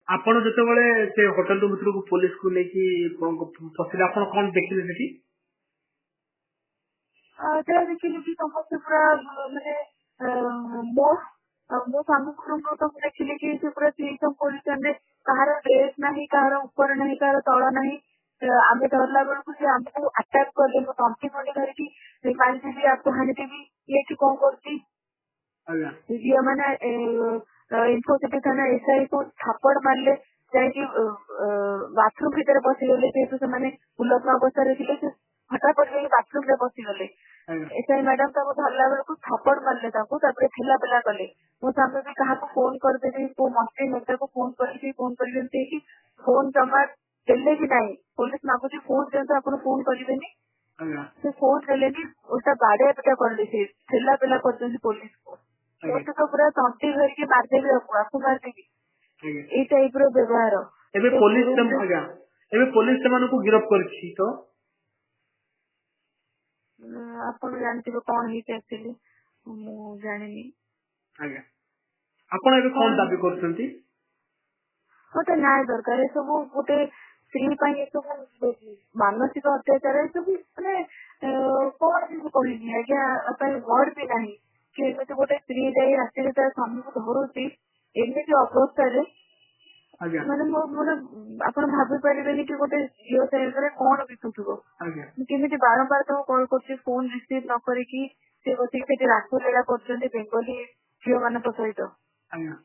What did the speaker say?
ଆପଣ ଯେତେବେଳେ ସେ ହୋଟେଲ ଭିତରକୁ पुलिस को लेकी पसिले आपण कोन देखिले सेठी जरा देखिले कि समस्त पूरा माने मो सामू को तो देखिले कि से पूरा सिस्टम पोजीशन रे कहार ड्रेस नहीं कहार ऊपर नहीं कहार तळ नहीं आमे डरला बेल को से हमको अटैक कर दे तंती फंडी धर की मान जी आपको हानि देवी ये कि कोन करती आज्ञा ये माने इन्फोसिटी थाना एसआई को थापड़ मारले जाई बाथरूम भीतर बसी गले जेतु से माने उलट अवस्था रे थिले से फटाफट जाई बाथरूम रे बसी गले एसआई मैडम ताको धरला बेल को थापड़ मारले ताको तापर ठेला पेला कले मो सामने भी कहा को फोन कर देबी को मस्ती नेता को फोन करके कि फोन जमा देले भी नहीं पुलिस मागुची फोन देंतो आपण फोन करिवेनी से फोन देलेनी ओटा बाड़े पेटा कर देसी ठेला पेला करते पुलिस को तो तो पूरा तंती घर के मार देबी आपको मार देबी ए टाइप रो व्यवहार एबे पुलिस तम आज्ञा एबे पुलिस तमन को गिरफ्त करछि तो आपण जानती कोन ही एक्चुअली मु जानिनी आज्ञा आपण एबे कोन दाबी करछंती ओटे न्याय दरकार सब गोटे स्त्री पाई सब मानसिक अत्याचार सब माने कोन भी कहनी आज्ञा अपन वर्ड भी नहीं कि एमती गोटे स्त्री जाई रास्ते रे तार स्वामी को धरुची एमती अवस्था रे आज्ञा माने मोर आपण भाबी परिबेनी कि गोटे झियो साइड कोन बितुथबो आज्ञा केमिति बारंबार तो कॉल करछि फोन रिसीव न करी कि से बसी के रास्ता लेला करछन्ते बेंगली झियो मानक सहित आज्ञा